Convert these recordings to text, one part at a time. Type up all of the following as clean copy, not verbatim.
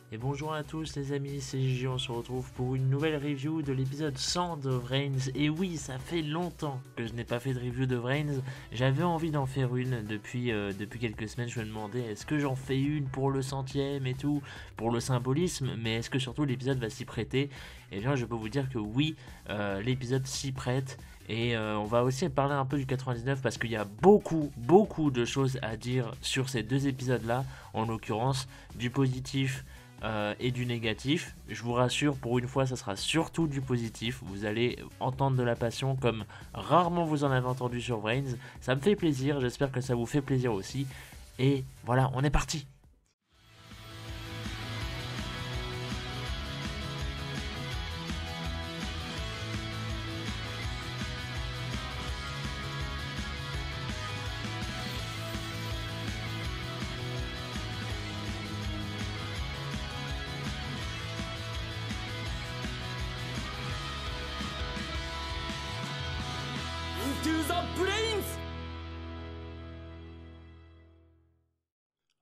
Et bonjour à tous les amis, c'est Gigi, on se retrouve pour une nouvelle review de l'épisode 100 de Vrains. Et oui, ça fait longtemps que je n'ai pas fait de review de Vrains, j'avais envie d'en faire une depuis quelques semaines. Je me demandais est-ce que j'en fais une pour le centième et tout, pour le symbolisme, mais est-ce que surtout l'épisode va s'y prêter? Et bien je peux vous dire que oui, l'épisode s'y prête. Et on va aussi parler un peu du 99 parce qu'il y a beaucoup de choses à dire sur ces deux épisodes là, en l'occurrence du positif et du négatif. Je vous rassure, pour une fois, ça sera surtout du positif. Vous allez entendre de la passion comme rarement vous en avez entendu sur Brains. Ça me fait plaisir, j'espère que ça vous fait plaisir aussi. Et voilà, on est parti. Into the brains!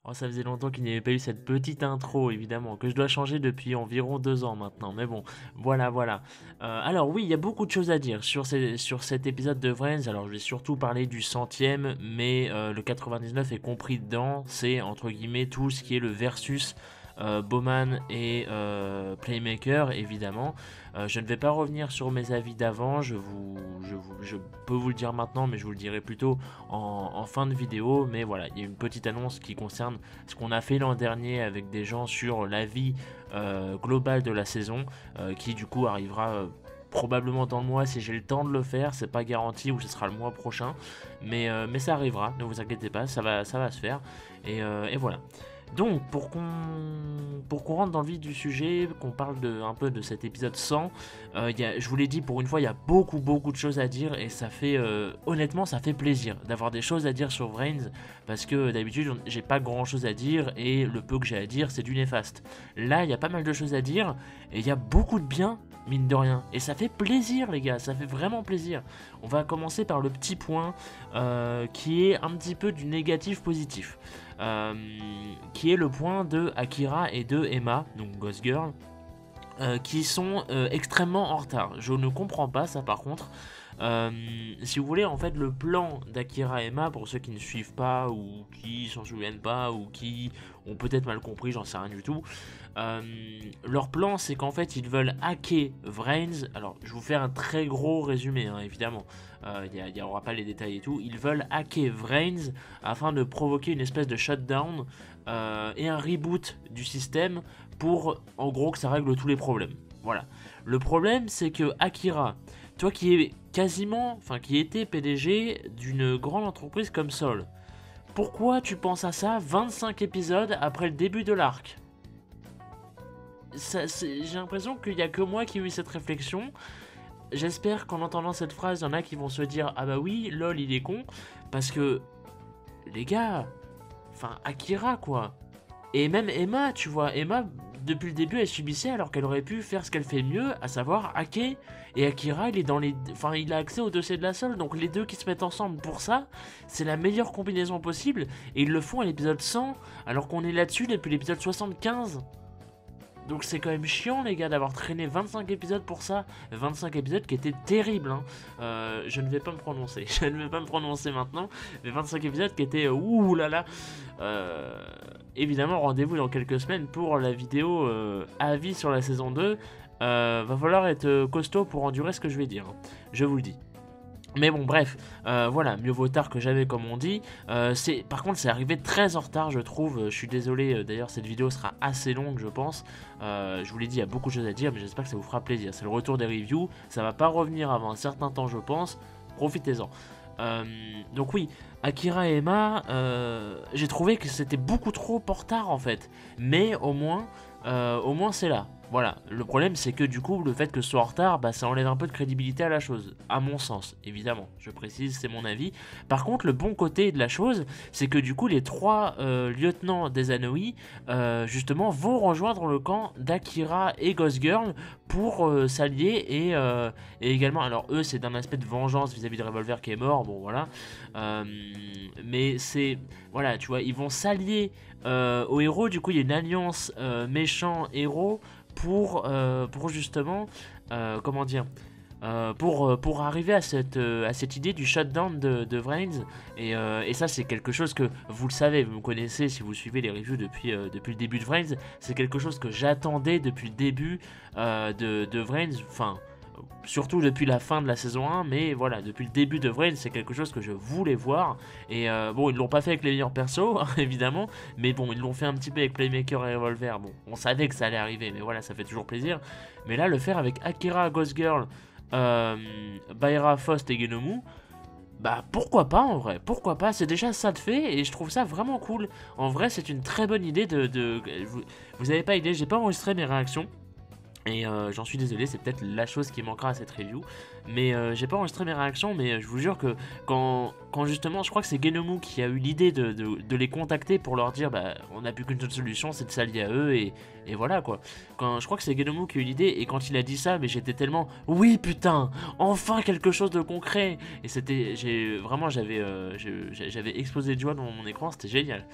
Oh, ça faisait longtemps qu'il n'y avait pas eu cette petite intro, évidemment, que je dois changer depuis environ 2 ans maintenant. Mais bon, voilà. Alors oui, il y a beaucoup de choses à dire sur cet épisode de Friends. Alors je vais surtout parler du centième, mais le 99 est compris dedans. C'est entre guillemets tout ce qui est le versus Bowman et Playmaker, évidemment. Je ne vais pas revenir sur mes avis d'avant, je peux vous le dire maintenant, mais je vous le dirai plutôt en fin de vidéo. Mais voilà, il y a une petite annonce qui concerne ce qu'on a fait l'an dernier avec des gens sur l'avis global de la saison, qui du coup arrivera probablement dans le mois si j'ai le temps de le faire. C'est pas garanti ou ce sera le mois prochain, mais ça arrivera, ne vous inquiétez pas, ça va se faire. Et voilà. Donc, pour qu'on rentre dans le vif du sujet, qu'on parle un peu de cet épisode 100, je vous l'ai dit, pour une fois, il y a beaucoup de choses à dire, et ça fait, honnêtement, ça fait plaisir d'avoir des choses à dire sur Vrains, parce que d'habitude, j'ai pas grand chose à dire, et le peu que j'ai à dire, c'est du néfaste. Là, il y a pas mal de choses à dire, et il y a beaucoup de bien, mine de rien, et ça fait plaisir, les gars, ça fait vraiment plaisir. On va commencer par le petit point, qui est un petit peu du négatif positif. Qui est le point de Akira et de Emma, donc Ghost Girl, qui sont extrêmement en retard. Je ne comprends pas ça par contre. Si vous voulez, en fait, le plan d'Akira et Emma, pour ceux qui ne suivent pas ou qui s'en souviennent pas ou qui ont peut-être mal compris, j'en sais rien du tout. Leur plan, c'est qu'en fait, ils veulent hacker Vrains. Alors, je vais vous faire un très gros résumé, hein, évidemment. Il n'y aura pas les détails et tout. Ils veulent hacker Vrains afin de provoquer une espèce de shutdown et un reboot du système pour, en gros, que ça règle tous les problèmes. Voilà. Le problème, c'est que Akira, toi qui es qui était PDG d'une grande entreprise comme Sol, pourquoi tu penses à ça 25 épisodes après le début de l'arc? J'ai l'impression qu'il n'y a que moi qui ai eu cette réflexion. J'espère qu'en entendant cette phrase, il y en a qui vont se dire ah bah oui, lol, il est con. Parce que, les gars, Akira quoi. Et même Emma, tu vois, Emma, depuis le début, elle subissait alors qu'elle aurait pu faire ce qu'elle fait mieux, à savoir hacker. Et Akira, il a accès au dossier de la Sol, donc les deux qui se mettent ensemble pour ça, c'est la meilleure combinaison possible. Et ils le font à l'épisode 100, alors qu'on est là-dessus depuis l'épisode 75. Donc c'est quand même chiant les gars d'avoir traîné 25 épisodes pour ça. 25 épisodes qui étaient terribles, hein. Je ne vais pas me prononcer. Je ne vais pas me prononcer maintenant. Mais 25 épisodes qui étaient ouh là là. Évidemment, rendez-vous dans quelques semaines pour la vidéo avis sur la saison 2. Va falloir être costaud pour endurer ce que je vais dire, hein. Je vous le dis. Mais bon, bref, voilà, mieux vaut tard que jamais, comme on dit. Par contre, c'est arrivé très en retard, je trouve. Je suis désolé, d'ailleurs, cette vidéo sera assez longue, je pense. Je vous l'ai dit, il y a beaucoup de choses à dire, mais j'espère que ça vous fera plaisir. C'est le retour des reviews, ça va pas revenir avant un certain temps, je pense. Profitez-en. Donc oui, Akira et Emma, j'ai trouvé que c'était beaucoup trop en retard, en fait. Mais au moins c'est là. Voilà, le problème c'est que du coup le fait que ce soit en retard, bah, ça enlève un peu de crédibilité à la chose, à mon sens, évidemment, je précise, c'est mon avis. Par contre, le bon côté de la chose, c'est que du coup les trois lieutenants des Anoï, justement, vont rejoindre le camp d'Akira et Ghost Girl pour s'allier et également, alors eux c'est d'un aspect de vengeance vis-à-vis de Revolver qui est mort, bon voilà, mais c'est... Voilà, tu vois, ils vont s'allier aux héros. Du coup, il y a une alliance méchant-héros pour justement... comment dire pour arriver à cette idée du shutdown de Vrains. Et ça, c'est quelque chose que vous le savez, vous me connaissez si vous suivez les reviews depuis le début de Vrains. C'est quelque chose que j'attendais depuis le début de Vrains. Enfin, surtout depuis la fin de la saison 1, mais voilà, depuis le début de Vrains, c'est quelque chose que je voulais voir. Et bon, ils l'ont pas fait avec les meilleurs persos, évidemment, mais bon, ils l'ont fait un petit peu avec Playmaker et Revolver. Bon, on savait que ça allait arriver, mais voilà, ça fait toujours plaisir. Mais là, le faire avec Akira, Ghost Girl, Baira, Faust et Genomu, bah pourquoi pas en vrai, pourquoi pas, c'est déjà ça de fait et je trouve ça vraiment cool. En vrai, c'est une très bonne idée vous avez pas idée, j'ai pas enregistré mes réactions. Et j'en suis désolé, c'est peut-être la chose qui manquera à cette review. Mais j'ai pas enregistré mes réactions, mais je vous jure que quand justement, je crois que c'est Genomu qui a eu l'idée de les contacter pour leur dire bah on n'a plus qu'une seule solution, c'est de s'allier à eux et voilà quoi. Je crois que c'est Genomu qui a eu l'idée et quand il a dit ça, mais j'étais tellement oui putain, enfin quelque chose de concret. Et c'était, j'avais explosé de joie dans mon écran, c'était génial.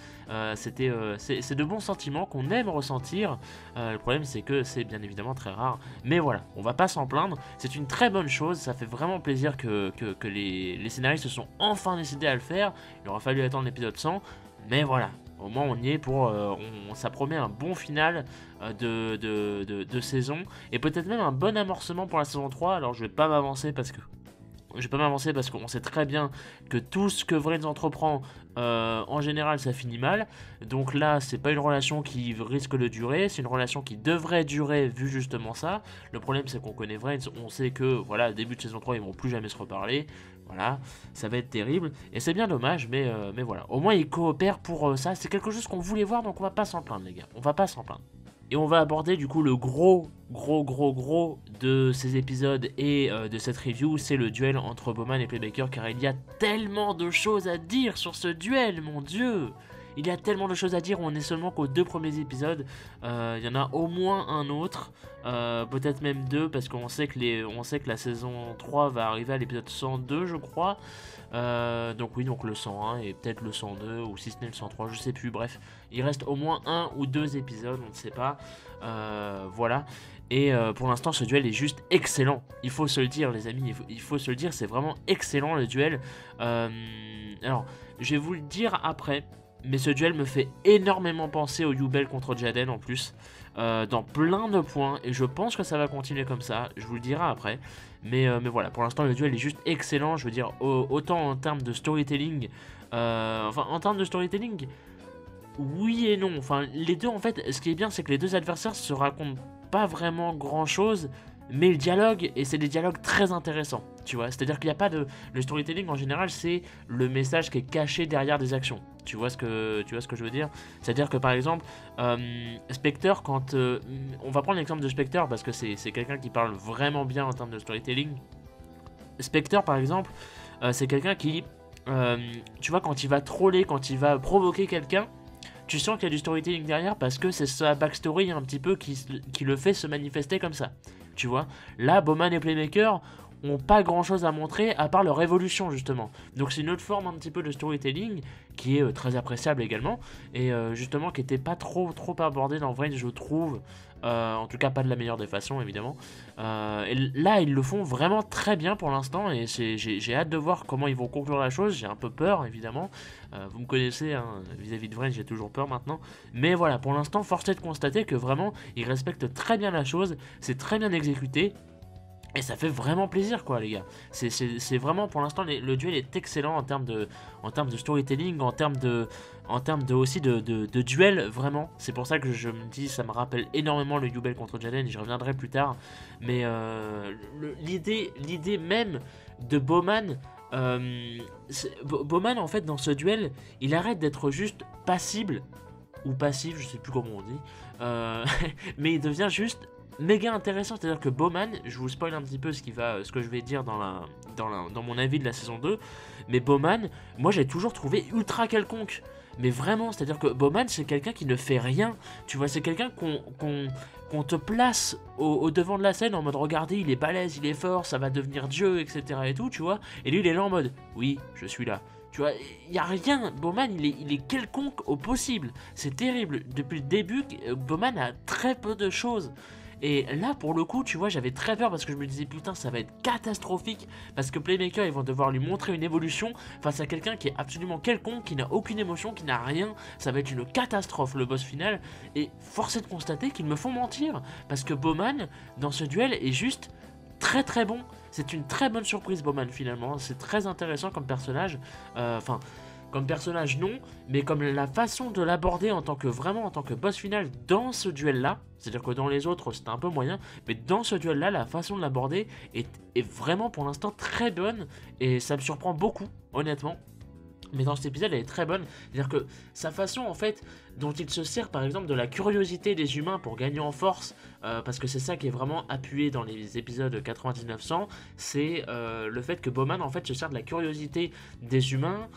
C'est de bons sentiments qu'on aime ressentir. Le problème c'est que c'est bien évidemment très rare. Mais voilà, on va pas s'en plaindre. C'est une très bonne chose. Ça fait vraiment plaisir que les scénaristes se sont enfin décidés à le faire. Il aura fallu attendre l'épisode 100. Mais voilà, au moins on y est pour... ça promet un bon final de saison. Et peut-être même un bon amorcement pour la saison 3. Alors je vais pas m'avancer parce qu'on sait très bien que tout ce que Vrains entreprend, en général, ça finit mal. Donc là, c'est pas une relation qui risque de durer, c'est une relation qui devrait durer vu justement ça. Le problème, c'est qu'on connaît Vrains, on sait que, voilà, début de saison 3, ils vont plus jamais se reparler. Voilà, ça va être terrible. Et c'est bien dommage, mais voilà. Au moins, ils coopèrent pour ça. C'est quelque chose qu'on voulait voir, donc on va pas s'en plaindre, les gars. On va pas s'en plaindre. Et on va aborder du coup le gros de ces épisodes et de cette review, c'est le duel entre Bowman et Playmaker, car il y a tellement de choses à dire sur ce duel, mon dieu. Il y a tellement de choses à dire, on est seulement qu'aux 2 premiers épisodes, il y en a au moins un autre, peut-être même 2, parce qu'on sait que la saison 3 va arriver à l'épisode 102 je crois, donc oui, donc le 101 et peut-être le 102, ou si ce n'est le 103, je sais plus, bref, il reste au moins 1 ou 2 épisodes, on ne sait pas, voilà. Et pour l'instant, ce duel est juste excellent. Il faut se le dire, les amis. Il faut se le dire, c'est vraiment excellent le duel. Alors, je vais vous le dire après. Mais ce duel me fait énormément penser au Yubel contre Jaden en plus. Dans plein de points. Et je pense que ça va continuer comme ça. Je vous le dirai après. Mais voilà, pour l'instant, le duel est juste excellent. Je veux dire, autant en termes de storytelling. Enfin, en termes de storytelling, oui et non. Enfin, les deux, en fait, ce qui est bien, c'est que les deux adversaires se racontent pas vraiment grand chose, mais le dialogue, et c'est des dialogues très intéressants, tu vois, c'est à dire qu'il n'y a pas de... Le storytelling en général, c'est le message qui est caché derrière des actions, tu vois ce que je veux dire, c'est à dire que par exemple Spectre, quand on va prendre l'exemple de Spectre parce que c'est quelqu'un qui parle vraiment bien en termes de storytelling. Spectre par exemple, c'est quelqu'un qui tu vois, quand il va troller, quand il va provoquer quelqu'un, tu sens qu'il y a du storytelling derrière parce que c'est sa backstory un petit peu qui le fait se manifester comme ça. Tu vois, là, Bowman et Playmaker ont pas grand chose à montrer à part leur évolution justement. Donc c'est une autre forme un petit peu de storytelling qui est très appréciable également et justement qui était pas trop abordée dans Vrains, je trouve. En tout cas pas de la meilleure des façons évidemment. Et là ils le font vraiment très bien pour l'instant et j'ai hâte de voir comment ils vont conclure la chose. J'ai un peu peur évidemment, vous me connaissez hein, vis-à-vis de Vrains, j'ai toujours peur maintenant. Mais voilà, pour l'instant force est de constater que vraiment ils respectent très bien la chose, c'est très bien exécuté. Et ça fait vraiment plaisir quoi les gars. C'est vraiment pour l'instant le duel est excellent en termes de storytelling, en termes de aussi de duel vraiment. C'est pour ça que je me dis ça me rappelle énormément le Yubel contre Jaden, j'y reviendrai plus tard. Mais l'idée même de Bowman, Bowman en fait dans ce duel, il arrête d'être juste passible ou passif, je sais plus comment on dit, mais il devient juste méga intéressant, c'est-à-dire que Bowman, je vous spoil un petit peu ce que je vais dire dans mon avis de la saison 2, mais Bowman, moi j'ai toujours trouvé ultra quelconque, mais vraiment, c'est-à-dire que Bowman c'est quelqu'un qui ne fait rien, tu vois, c'est quelqu'un qu'on te place au devant de la scène en mode regardez, il est balèze, il est fort, ça va devenir Dieu, etc. et tout, tu vois, et lui il est là en mode oui, je suis là, Tu vois, il n'y a rien. Bowman, il est quelconque au possible. C'est terrible. Depuis le début, Bowman a très peu de choses. Et là, pour le coup, tu vois, j'avais très peur parce que je me disais, putain, ça va être catastrophique. Parce que Playmaker, ils vont devoir lui montrer une évolution face à quelqu'un qui est absolument quelconque, qui n'a aucune émotion, qui n'a rien. Ça va être une catastrophe, le boss final. Et force est de constater qu'ils me font mentir. Parce que Bowman, dans ce duel, est juste très très bon. C'est une très bonne surprise, Bowman, finalement. C'est très intéressant comme personnage. Enfin... comme personnage non, mais comme la façon de l'aborder en tant que boss final dans ce duel-là, c'est-à-dire que dans les autres c'était un peu moyen, mais dans ce duel-là, la façon de l'aborder est vraiment pour l'instant très bonne, et ça me surprend beaucoup, honnêtement. Mais dans cet épisode, elle est très bonne. C'est-à-dire que sa façon, en fait, dont il se sert, par exemple, de la curiosité des humains pour gagner en force, parce que c'est ça qui est vraiment appuyé dans les épisodes 99-100, c'est le fait que Bowman, en fait, se sert de la curiosité des humains,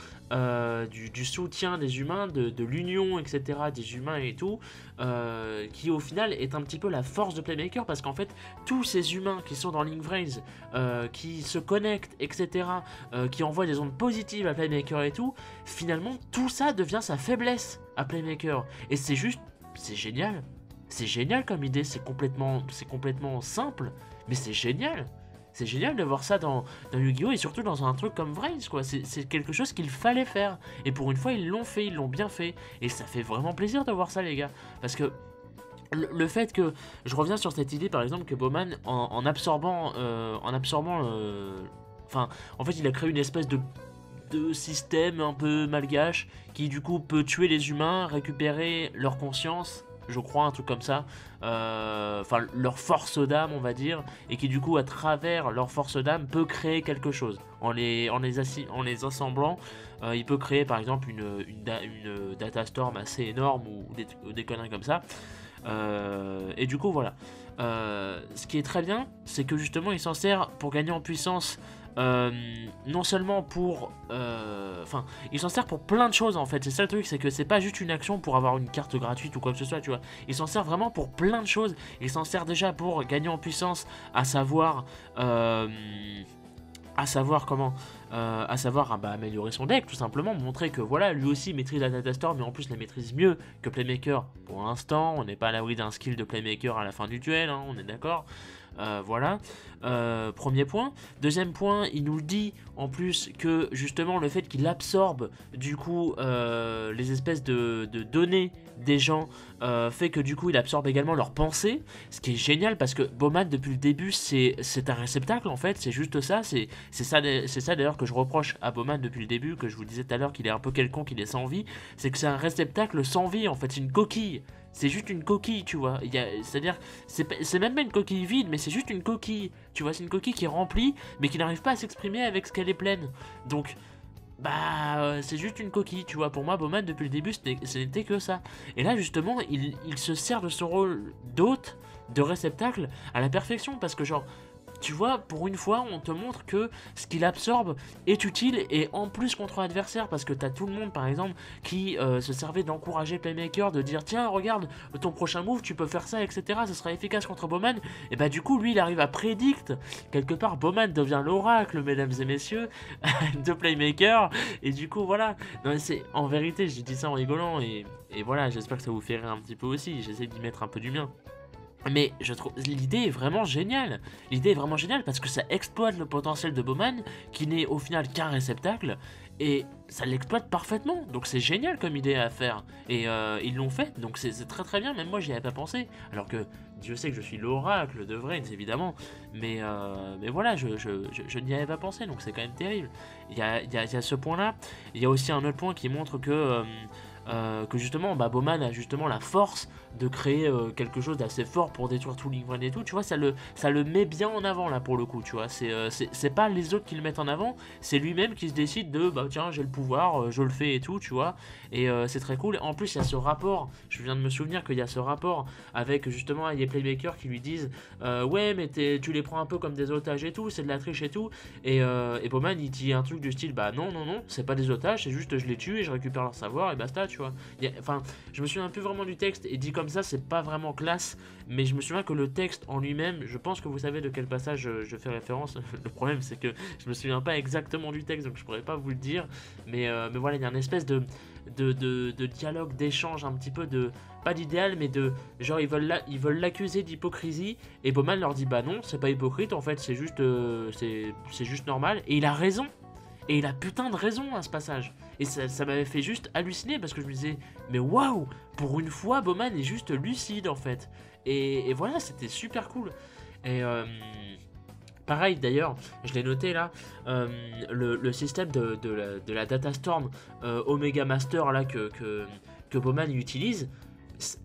du soutien des humains, de l'union, etc., des humains et tout, qui, au final, est un petit peu la force de Playmaker, parce qu'en fait, tous ces humains qui sont dans Link Vrains, qui se connectent, etc., qui envoient des ondes positives à Playmaker et tout, finalement tout ça devient sa faiblesse à Playmaker. Et c'est juste, c'est génial. C'est génial comme idée, c'est complètement simple, mais c'est génial. C'est génial de voir ça dans Yu-Gi-Oh! Et surtout dans un truc comme Vrains, quoi. C'est quelque chose qu'il fallait faire. Et pour une fois, ils l'ont fait, ils l'ont bien fait. Et ça fait vraiment plaisir de voir ça, les gars. Parce que le fait que, je reviens sur cette idée par exemple que Bowman en absorbant, enfin, en fait il a créé une espèce de système un peu malgache qui du coup peut tuer les humains, récupérer leur conscience, je crois, un truc comme ça, enfin leur force d'âme on va dire, et qui du coup à travers leur force d'âme peut créer quelque chose en les assemblant. Il peut créer par exemple une data storm assez énorme ou des conneries comme ça. Et du coup voilà, ce qui est très bien c'est que justement il s'en sert pour gagner en puissance, non seulement pour enfin il s'en sert pour plein de choses en fait. C'est ça le truc, c'est que c'est pas juste une action pour avoir une carte gratuite ou quoi que ce soit, tu vois. Il s'en sert vraiment pour plein de choses. Il s'en sert déjà pour gagner en puissance, à savoir améliorer son deck, tout simplement, montrer que voilà, lui aussi maîtrise la Data Storm, mais en plus la maîtrise mieux que Playmaker pour l'instant. On n'est pas à l'abri d'un skill de Playmaker à la fin du duel, hein, on est d'accord. Voilà, premier point. Deuxième point, il nous dit en plus que justement le fait qu'il absorbe du coup les espèces de données des gens fait que du coup il absorbe également leurs pensées, ce qui est génial parce que Bowman depuis le début c'est un réceptacle en fait, c'est juste ça, c'est ça d'ailleurs que je reproche à Bowman depuis le début, que je vous disais tout à l'heure qu'il est un peu quelconque, qu'il est sans vie, c'est que c'est un réceptacle sans vie en fait, c'est une coquille. C'est juste une coquille, tu vois. C'est-à-dire, c'est même pas une coquille vide, mais c'est juste une coquille. Tu vois, c'est une coquille qui est remplie, mais qui n'arrive pas à s'exprimer avec ce qu'elle est pleine. Donc, c'est juste une coquille, tu vois. Pour moi, Bowman, depuis le début, ce n'était que ça. Et là, justement, il se sert de son rôle d'hôte, de réceptacle, à la perfection. Parce que, genre, tu vois, pour une fois, on te montre que ce qu'il absorbe est utile et en plus contre l'adversaire, parce que t'as tout le monde, par exemple, qui se servait d'encourager Playmaker, de dire tiens, regarde, ton prochain move, tu peux faire ça, etc. Ce sera efficace contre Bowman. Et bah, du coup, lui, il arrive à prédict. Quelque part, Bowman devient l'oracle, mesdames et messieurs, de Playmaker. Et du coup, voilà. Non, en vérité, j'ai dit ça en rigolant et voilà, j'espère que ça vous fait rire un petit peu aussi. J'essaie d'y mettre un peu du mien. Mais je trouve l'idée est vraiment géniale. L'idée est vraiment géniale parce que ça exploite le potentiel de Bowman qui n'est au final qu'un réceptacle et ça l'exploite parfaitement. Donc c'est génial comme idée à faire et ils l'ont fait. Donc c'est très très bien. Même moi j'y avais pas pensé. Alors que Dieu sait que je suis l'oracle de Vrains évidemment. Mais voilà, je n'y avais pas pensé. Donc c'est quand même terrible. Il y a ce point là. Il y a aussi un autre point qui montre que justement Bowman a justement la force de créer quelque chose d'assez fort pour détruire tout Link Vrain et tout, tu vois, ça le met bien en avant là pour le coup, tu vois, c'est pas les autres qui le mettent en avant, c'est lui-même qui se décide de tiens j'ai le pouvoir, je le fais et tout, tu vois, et c'est très cool. En plus il y a ce rapport, je viens de me souvenir qu'il y a ce rapport avec justement les Playmakers qui lui disent ouais mais tu les prends un peu comme des otages et tout, c'est de la triche et tout, et Bowman il dit un truc du style non, c'est pas des otages, c'est juste je les tue et je récupère leur savoir et basta, tu vois. Enfin, je me souviens plus vraiment du texte, et dit comme ça, c'est pas vraiment classe, mais je me souviens que le texte en lui-même, je pense que vous savez de quel passage je fais référence. Le problème, c'est que je me souviens pas exactement du texte, donc je pourrais pas vous le dire, mais voilà, il y a une espèce de dialogue, d'échange, un petit peu de, pas d'idéal, mais de, genre ils veulent l'accuser d'hypocrisie, et Bowman leur dit bah non, c'est pas hypocrite, en fait, c'est juste, c'est juste normal, et il a raison. Et il a putain de raison à ce passage. Et ça m'avait fait juste halluciner parce que je me disais, mais waouh, pour une fois, Bowman est juste lucide en fait. Et voilà, c'était super cool. Et pareil d'ailleurs, je l'ai noté là, le système de la Data Storm Omega Master là que Bowman utilise,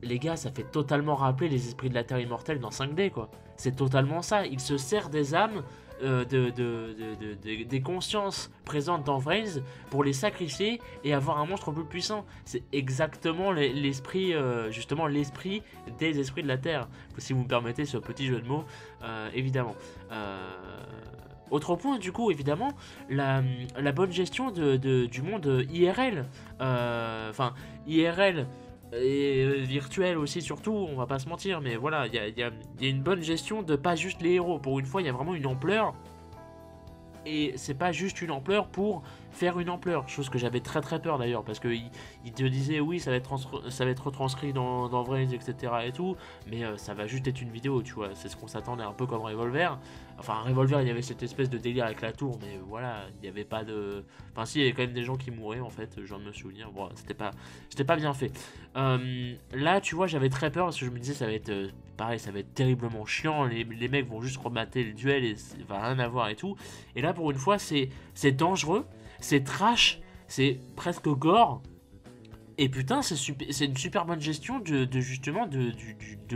les gars, ça fait totalement rappeler les esprits de la Terre immortelle dans 5D quoi. C'est totalement ça, il se sert des âmes des consciences présentes dans Vrains pour les sacrifier et avoir un monstre plus puissant. C'est exactement l'esprit, justement l'esprit des esprits de la Terre, si vous me permettez ce petit jeu de mots, évidemment. Autre point, du coup, évidemment, la bonne gestion du monde IRL. Enfin, IRL et virtuel aussi, surtout, on va pas se mentir, mais voilà, il y a une bonne gestion de pas juste les héros. Pour une fois, il y a vraiment une ampleur. Et c'est pas juste une ampleur pour faire une ampleur, chose que j'avais très très peur d'ailleurs, parce qu'il te disait oui, ça va être retranscrit dans Vrains, etc. et tout, mais ça va juste être une vidéo, tu vois, c'est ce qu'on s'attendait, un peu comme Revolver. Enfin, Revolver, il y avait cette espèce de délire avec la tour, mais voilà, il n'y avait pas de... Enfin si, il y avait quand même des gens qui mouraient en fait, j'en me souviens, bon, c'était pas bien fait. Là, tu vois, j'avais très peur, parce que je me disais ça va être... pareil, ça va être terriblement chiant, les mecs vont juste remater le duel et ça va rien avoir et tout. Et là, pour une fois, c'est dangereux, c'est trash, c'est presque gore. Et putain, c'est une super bonne gestion justement de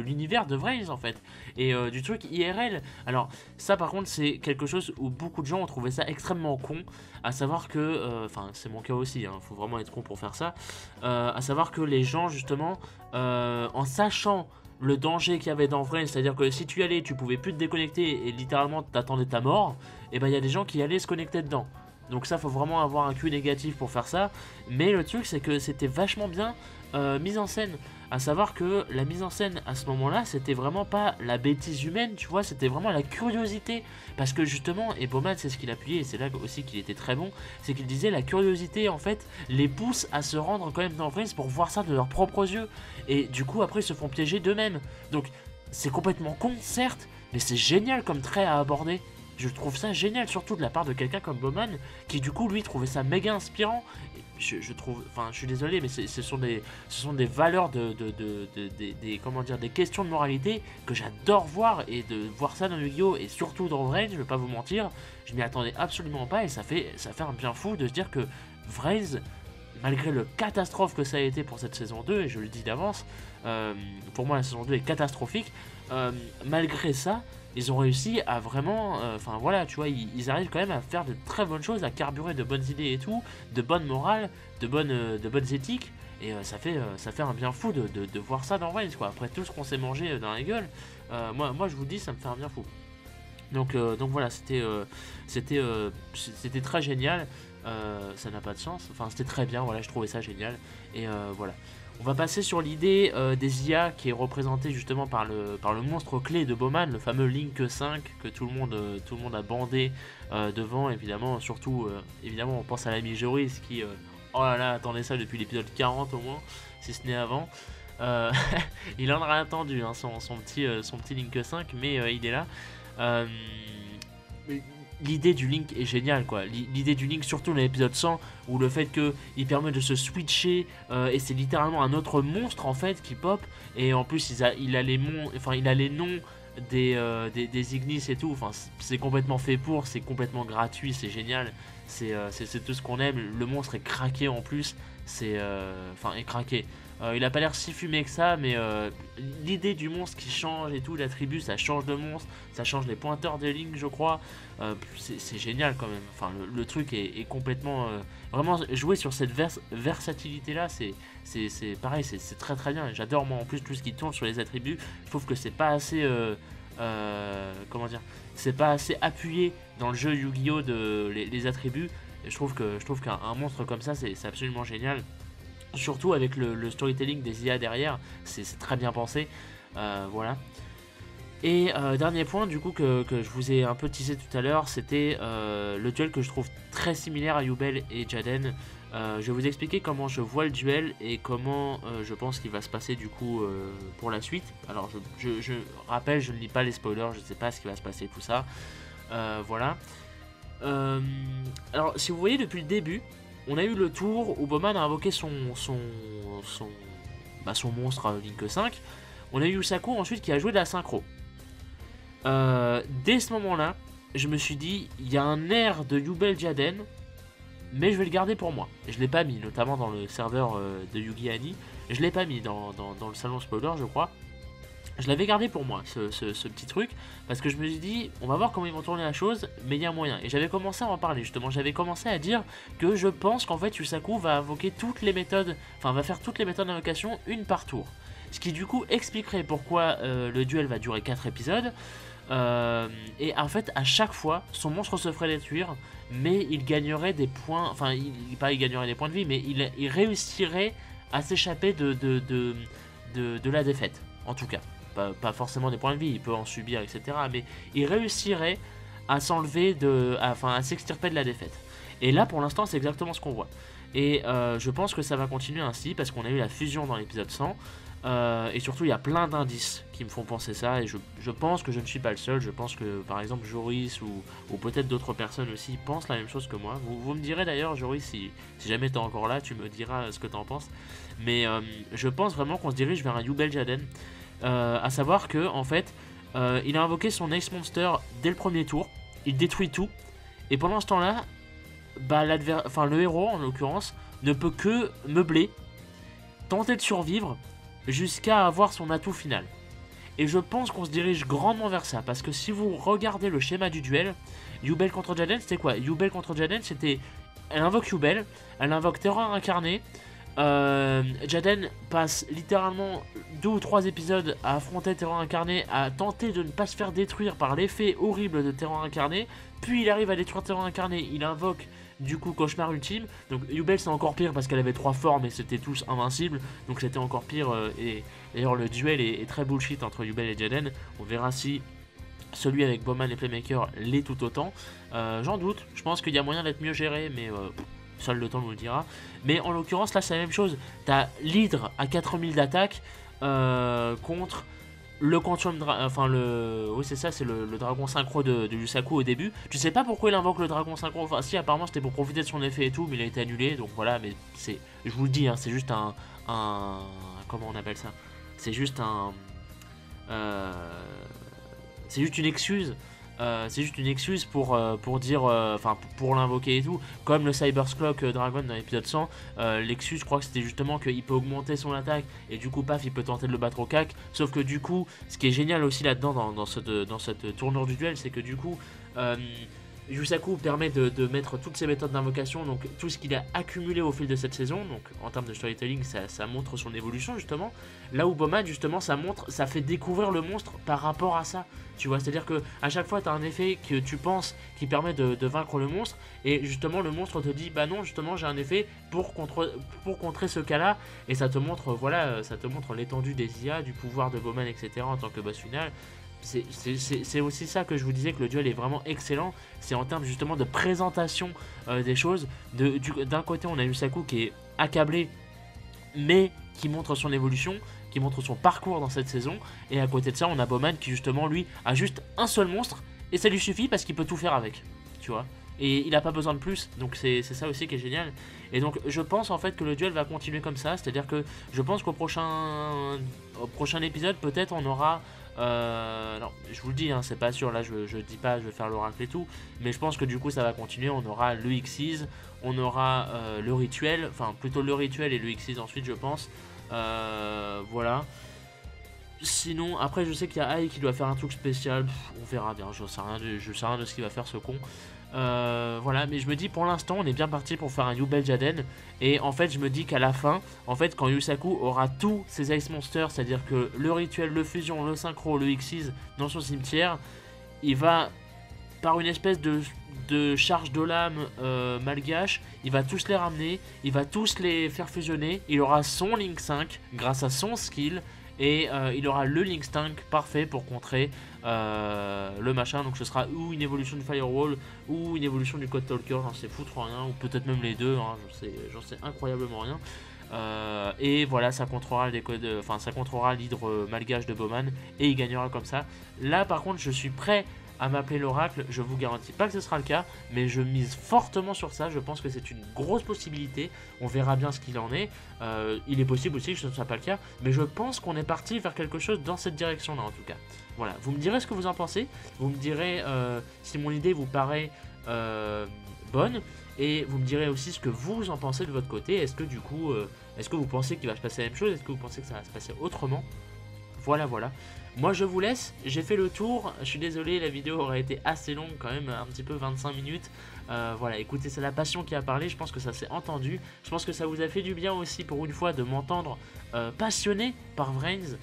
l'univers de Vrains en fait. Et du truc IRL. Alors, ça par contre, c'est quelque chose où beaucoup de gens ont trouvé ça extrêmement con. À savoir que, enfin, c'est mon cas aussi, hein, faut vraiment être con pour faire ça. À savoir que les gens, justement, en sachant le danger qu'il y avait dans Vrains, c'est-à-dire que si tu y allais, tu pouvais plus te déconnecter et littéralement t'attendais ta mort, et ben il y a des gens qui allaient se connecter dedans. Donc ça, faut vraiment avoir un Q négatif pour faire ça. Mais le truc, c'est que c'était vachement bien mise en scène. À savoir que la mise en scène à ce moment-là, c'était vraiment pas la bêtise humaine, tu vois, c'était vraiment la curiosité. Parce que justement, et Bowman, c'est ce qu'il appuyait, et c'est là aussi qu'il était très bon, c'est qu'il disait la curiosité, en fait, les pousse à se rendre quand même dans Vrains pour voir ça de leurs propres yeux. Et du coup, après, ils se font piéger d'eux-mêmes. Donc, c'est complètement con, certes, mais c'est génial comme trait à aborder. Je trouve ça génial, surtout de la part de quelqu'un comme Bowman, qui du coup, lui, trouvait ça méga inspirant. Je trouve, enfin, je suis désolé, mais ce sont des valeurs comment dire, des questions de moralité que j'adore voir, et de voir ça dans Yu-Gi-Oh! Et surtout dans Vrains, je vais pas vous mentir, je m'y attendais absolument pas, et ça fait un bien fou de se dire que Vrains, malgré le catastrophe que ça a été pour cette saison 2, et je le dis d'avance, pour moi la saison 2 est catastrophique, malgré ça, ils ont réussi à vraiment, enfin voilà, tu vois, ils arrivent quand même à faire de très bonnes choses, à carburer de bonnes idées et tout, de bonne morale, de bonnes éthiques, et ça fait un bien fou de voir ça dans Vrains, quoi. Après tout ce qu'on s'est mangé dans la gueule, moi je vous dis, ça me fait un bien fou. Donc voilà, c'était très génial, ça n'a pas de sens, enfin c'était très bien, voilà, je trouvais ça génial, et voilà. On va passer sur l'idée des IA qui est représentée justement par le monstre clé de Bowman, le fameux Link 5 que tout le monde a bandé devant, évidemment, surtout évidemment on pense à l'ami Joris qui oh là là, attendait ça depuis l'épisode 40 au moins, si ce n'est avant. Il en aura attendu hein, son petit Link 5, mais il est là. L'idée du Link est géniale quoi, l'idée du Link surtout dans l'épisode 100 où le fait qu'il permet de se switcher et c'est littéralement un autre monstre en fait qui pop, et en plus il a les noms des Ignis et tout, enfin c'est complètement fait pour, c'est complètement gratuit, c'est génial, c'est tout ce qu'on aime, le monstre est craqué en plus, est craqué. Il a pas l'air si fumé que ça, mais l'idée du monstre qui change et tout, l'attribut, ça change de monstre, ça change les pointeurs de Link, je crois. C'est génial quand même. Enfin, le truc est complètement... vraiment, jouer sur cette versatilité-là, c'est pareil, c'est très très bien. J'adore moi en plus tout ce qui tourne sur les attributs. Je trouve que c'est pas assez... comment dire, c'est pas assez appuyé dans le jeu Yu-Gi-Oh! Les attributs. Et je trouve qu'un monstre comme ça, c'est absolument génial. surtout avec le storytelling des IA derrière, c'est très bien pensé, voilà. Et dernier point du coup que je vous ai un peu teasé tout à l'heure, c'était le duel que je trouve très similaire à Yubel et Jaden. Je vais vous expliquer comment je vois le duel et comment je pense qu'il va se passer du coup pour la suite. Alors je rappelle, je ne lis pas les spoilers, je ne sais pas ce qui va se passer, tout ça. Voilà. Alors si vous voyez depuis le début, on a eu le tour où Bowman a invoqué son monstre Link 5. On a eu Yusaku ensuite qui a joué de la synchro. Dès ce moment-là, je me suis dit, il y a un air de Yubel Jaden, mais je vais le garder pour moi. Je l'ai pas mis, notamment dans le serveur de Yugi Annie. Je l'ai pas mis dans le salon spoiler, je crois. Je l'avais gardé pour moi, ce petit truc, parce que je me suis dit, on va voir comment ils vont tourner la chose, mais il y a moyen. Et j'avais commencé à en parler, justement. J'avais commencé à dire que je pense qu'en fait, Yusaku va invoquer toutes les méthodes, enfin, va faire toutes les méthodes d'invocation une par tour. Ce qui, du coup, expliquerait pourquoi le duel va durer 4 épisodes. Et en fait, à chaque fois, son monstre se ferait détruire, mais il gagnerait des points. Enfin, il gagnerait des points de vie, mais il réussirait à s'échapper de la défaite, en tout cas. Pas forcément des points de vie, il peut en subir, etc. Mais il réussirait à s'enlever à s'extirper de la défaite. Et là, pour l'instant, c'est exactement ce qu'on voit. Et je pense que ça va continuer ainsi, parce qu'on a eu la fusion dans l'épisode 100. Et surtout, il y a plein d'indices qui me font penser ça. Et je pense que je ne suis pas le seul. Je pense que, par exemple, Joris ou peut-être d'autres personnes aussi pensent la même chose que moi. Vous me direz d'ailleurs, Joris, si jamais tu es encore là, tu me diras ce que tu en penses. Mais je pense vraiment qu'on se dirige vers un Yubel Jaden. À savoir que en fait il a invoqué son Ace Monster dès le premier tour, il détruit tout, et pendant ce temps là le héros en l'occurrence ne peut que meubler, tenter de survivre jusqu'à avoir son atout final. Et je pense qu'on se dirige grandement vers ça, parce que si vous regardez le schéma du duel, Yubel contre Jaden, c'était quoi? Yubel contre Jaden, c'était, elle invoque Yubel, elle invoque Terreur incarnée. Jaden passe littéralement 2 ou 3 épisodes à affronter Terreur incarné, à tenter de ne pas se faire détruire par l'effet horrible de Terreur incarné, puis il arrive à détruire Terreur incarné, il invoque du coup Cauchemar ultime. Donc Yubel c'est encore pire parce qu'elle avait 3 formes et c'était tous invincibles, donc c'était encore pire. Et d'ailleurs le duel est très bullshit entre Yubel et Jaden. On verra si celui avec Bowman et Playmaker l'est tout autant. J'en doute, je pense qu'il y a moyen d'être mieux géré, mais seul le temps nous le dira. Mais en l'occurrence là c'est la même chose. T'as l'hydre à 4000 d'attaque contre le Quantum oui c'est ça, c'est le dragon synchro de Yusaku au début. Je sais pas pourquoi il invoque le dragon synchro. Enfin si, apparemment c'était pour profiter de son effet et tout, mais il a été annulé. Donc voilà, mais c'est, je vous le dis hein, c'est juste un comment on appelle ça, c'est juste c'est juste une excuse. C'est juste une excuse pour dire, pour l'invoquer et tout, comme le Cybersclock Dragon dans l'épisode 100. L'excuse, je crois que c'était justement qu'il peut augmenter son attaque et du coup, paf, il peut tenter de le battre au cac. Sauf que du coup, ce qui est génial aussi là-dedans, dans cette tournure du duel, c'est que du coup, Yusaku permet de mettre toutes ses méthodes d'invocation, donc tout ce qu'il a accumulé au fil de cette saison. Donc en termes de storytelling, ça montre son évolution justement. Là où Bowman justement, ça fait découvrir le monstre par rapport à ça. Tu vois, c'est-à-dire que à chaque fois, tu as un effet que tu penses qui permet de vaincre le monstre, et justement le monstre te dit bah non, justement j'ai un effet pour contrer ce cas-là, et ça te montre ça te montre l'étendue des IA, du pouvoir de Bowman, etc. en tant que boss final. C'est aussi ça que je vous disais, que le duel est vraiment excellent. C'est en termes justement de présentation des choses. D'un côté, on a Yusaku qui est accablé, mais qui montre son évolution, qui montre son parcours dans cette saison. Et à côté de ça, on a Bowman qui justement, lui, a juste un seul monstre, et ça lui suffit parce qu'il peut tout faire avec. Tu vois, et il n'a pas besoin de plus, donc c'est ça aussi qui est génial. Et donc je pense en fait que le duel va continuer comme ça, c'est-à-dire que je pense qu'au prochain épisode, peut-être on aura... non, je vous le dis, hein, c'est pas sûr, là je dis pas, je vais faire l'oracle et tout, mais je pense que du coup ça va continuer, on aura le Xyz, on aura le rituel, enfin plutôt le rituel et le Xyz ensuite je pense, voilà. Sinon, après je sais qu'il y a Ai qui doit faire un truc spécial, on verra bien, je sais rien de ce qu'il va faire ce con. Voilà, mais je me dis pour l'instant on est bien parti pour faire un Yubel Jaden. Et en fait je me dis qu'à la fin, en fait quand Yusaku aura tous ses Ice Monsters, c'est à dire que le rituel, le fusion, le synchro, le Xyz dans son cimetière, il va par une espèce de charge de lame malgache, il va tous les ramener, il va tous les faire fusionner, il aura son Link 5 grâce à son skill, et il aura le Link 5 parfait pour contrer le machin. Donc ce sera ou une évolution du Firewall ou une évolution du Code Talker, j'en sais foutre rien, ou peut-être même les deux, hein, j'en sais incroyablement rien. Et voilà, ça contrôlera les codes, enfin ça contrôlera l'hydre malgache de Bowman et il gagnera comme ça. Là par contre je suis prêt à m'appeler l'oracle, je vous garantis pas que ce sera le cas, mais je mise fortement sur ça, je pense que c'est une grosse possibilité, on verra bien ce qu'il en est, il est possible aussi que ce ne soit pas le cas, mais je pense qu'on est parti vers quelque chose dans cette direction là en tout cas. Voilà, vous me direz ce que vous en pensez, vous me direz si mon idée vous paraît bonne, et vous me direz aussi ce que vous en pensez de votre côté. Est-ce que du coup, est-ce que vous pensez qu'il va se passer la même chose? Est-ce que vous pensez que ça va se passer autrement? Voilà, voilà. Moi je vous laisse, j'ai fait le tour, je suis désolé, la vidéo aurait été assez longue quand même, un petit peu 25 minutes. Voilà, écoutez, c'est la passion qui a parlé, je pense que ça s'est entendu. Je pense que ça vous a fait du bien aussi pour une fois de m'entendre passionné par Vrains.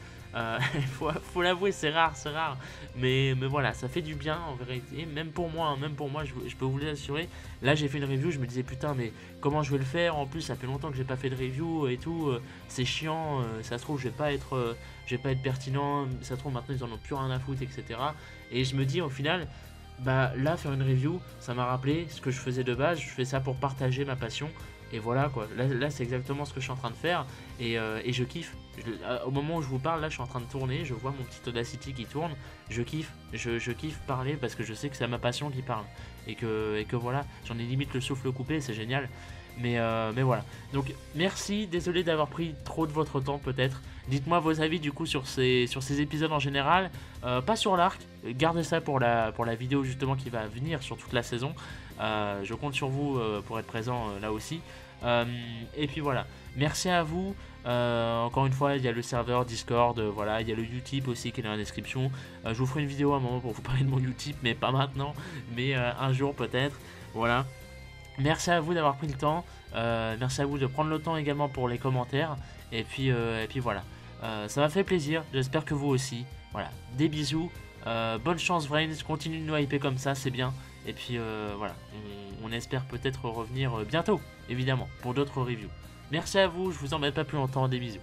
Faut l'avouer, c'est rare, mais voilà, ça fait du bien en vérité, même pour moi, je peux vous l'assurer. Là j'ai fait une review, je me disais putain mais comment je vais le faire, en plus ça fait longtemps que j'ai pas fait de review et tout, c'est chiant, ça se trouve je vais pas être pertinent, ça se trouve maintenant ils en ont plus rien à foutre, etc. Et je me dis au final, bah là faire une review, ça m'a rappelé ce que je faisais de base, je fais ça pour partager ma passion. Et voilà quoi, là c'est exactement ce que je suis en train de faire, et je kiffe. Au moment où je vous parle, là je suis en train de tourner, je vois mon petit Audacity qui tourne, je kiffe, je kiffe parler parce que je sais que c'est ma passion qui parle, et que voilà, j'en ai limite le souffle coupé, c'est génial. Mais voilà, donc merci, désolé d'avoir pris trop de votre temps peut-être. Dites-moi vos avis du coup sur ces épisodes en général, pas sur l'arc, gardez ça pour la vidéo justement qui va venir sur toute la saison. Je compte sur vous pour être présent là aussi. Et puis voilà, merci à vous. Encore une fois, il y a le serveur Discord, voilà, il y a le Utip aussi qui est dans la description. Je vous ferai une vidéo à un moment pour vous parler de mon Utip, mais pas maintenant, mais un jour peut-être. Voilà. Merci à vous d'avoir pris le temps. Merci à vous de prendre le temps également pour les commentaires. Et puis voilà. Ça m'a fait plaisir. J'espère que vous aussi. Voilà. Des bisous. Bonne chance Vrains. Continue de nous hyper comme ça, c'est bien. Et puis voilà. On espère peut-être revenir bientôt, évidemment, pour d'autres reviews. Merci à vous. Je vous embête pas plus longtemps. Des bisous.